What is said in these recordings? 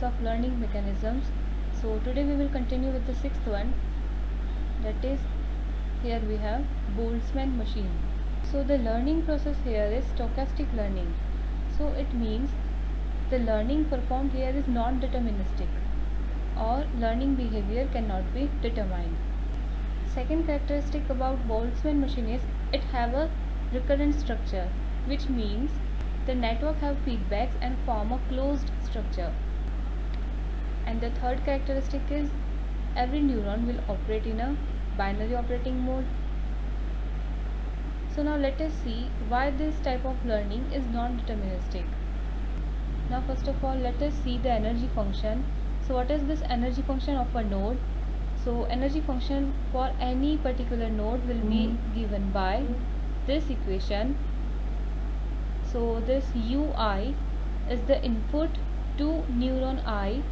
types of learning mechanisms. So today we will continue with the sixth one, that is, here we have Boltzmann machine. So the learning process here is stochastic learning. So it means the learning performed here is non-deterministic, or learning behavior cannot be determined. Second characteristic about Boltzmann machine is it have a recurrent structure, which means the network have feedbacks and form a closed structure. And the third characteristic is every neuron will operate in a binary operating mode. So now let us see why this type of learning is non-deterministic. Now first of all, let us see the energy function. So what is this energy function of a node? So energy function for any particular node will be given by this equation. So this ui is the input to neuron I,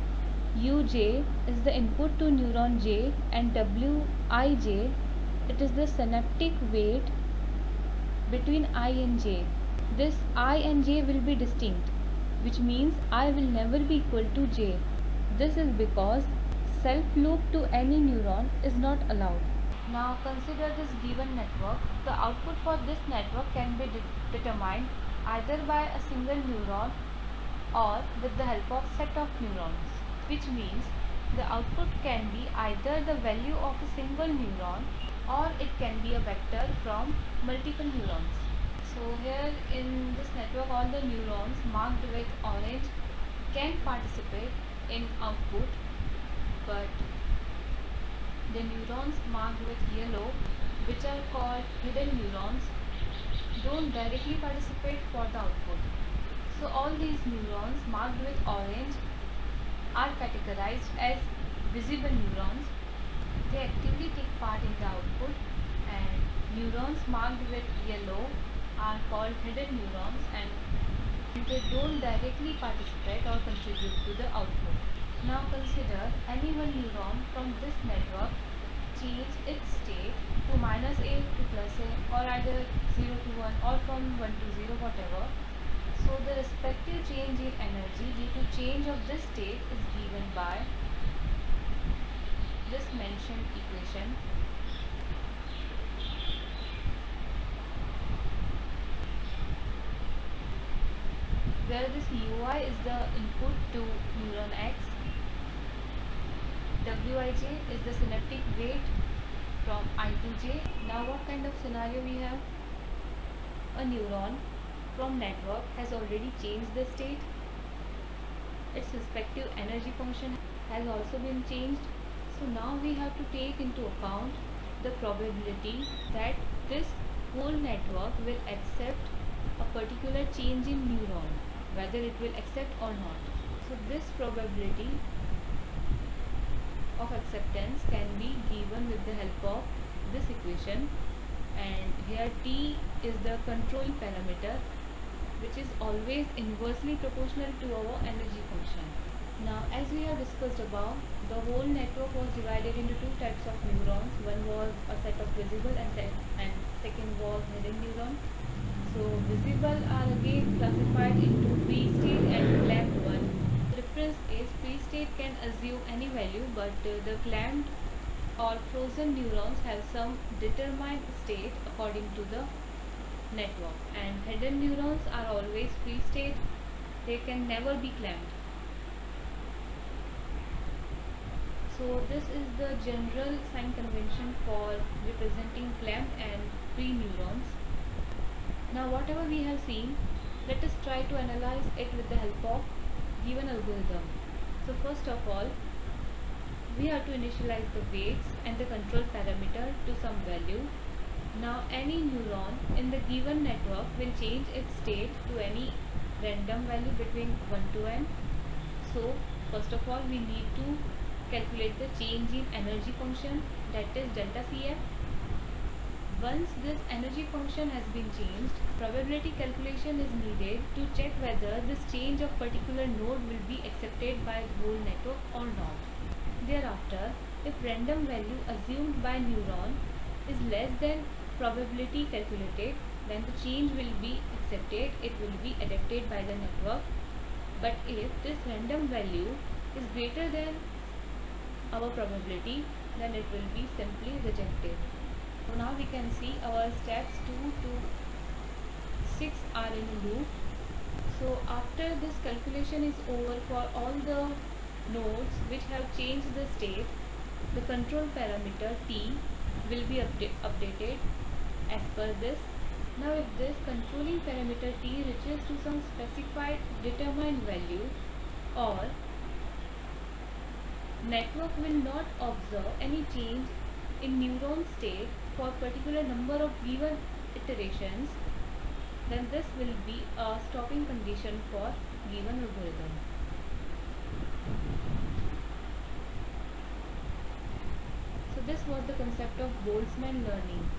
uj is the input to neuron j, and wij, it is the synaptic weight between I and j. This I and j will be distinct, which means I will never be equal to j. This is because self loop to any neuron is not allowed. Now consider this given network. The output for this network can be determined either by a single neuron or with the help of set of neurons, which means the output can be either the value of a single neuron or it can be a vector from multiple neurons. So here in this network, all the neurons marked with orange can participate in output, but the neurons marked with yellow, which are called hidden neurons, don't directly participate for the output. So all these neurons marked with orange are categorized as visible neurons. They actively take part in the output, and neurons marked with yellow are called hidden neurons, and they don't directly participate or contribute to the output. Now consider any one neuron from this network change its state to -a to +a, or either 0 to 1 or from 1 to 0, whatever. So the respective change in energy due to change of this state is given by this mentioned equation. Where this ui is the input to neuron X, wij is the synaptic weight from I to j. Now what kind of scenario we have? A neuron from network has already changed the state. Its respective energy function has also been changed. So now we have to take into account the probability that this whole network will accept a particular change in neuron, whether it will accept or not. So this probability of acceptance can be given with the help of this equation, and here t is the control parameter, which is always inversely proportional to our energy function. Now as we have discussed above, the whole network was divided into two types of neurons. One was a set of visible and second was hidden neuron. So visible are again classified into free state and clamped one. The difference is free state can assume any value, but the clamped or frozen neurons have some determined state according to the network, and hidden neurons are always free state. They can never be clamped. So this is the general sign convention for representing clamped and free neurons. Now whatever we have seen, let us try to analyze it with the help of given algorithm. So first of all, we have to initialize the weights and the control parameter to some value. Now any neuron in the given network will change its state to any random value between 1 to n. So first of all, we need to calculate the change in energy function, that is delta Cf. Once this energy function has been changed, probability calculation is needed to check whether this change of particular node will be accepted by the whole network or not. Thereafter, if random value assumed by neuron is less than probability calculated, then the change will be accepted, it will be adapted by the network. But if this random value is greater than our probability, then it will be simply rejected. So now we can see our steps 2 to 6 are in a loop. So after this calculation is over for all the nodes which have changed the state, the control parameter t will be updated as per this. Now if this controlling parameter t reaches to some specified determined value, or network will not observe any change in neuron state for particular number of given iterations, then this will be a stopping condition for given algorithm. So this was the concept of Boltzmann learning.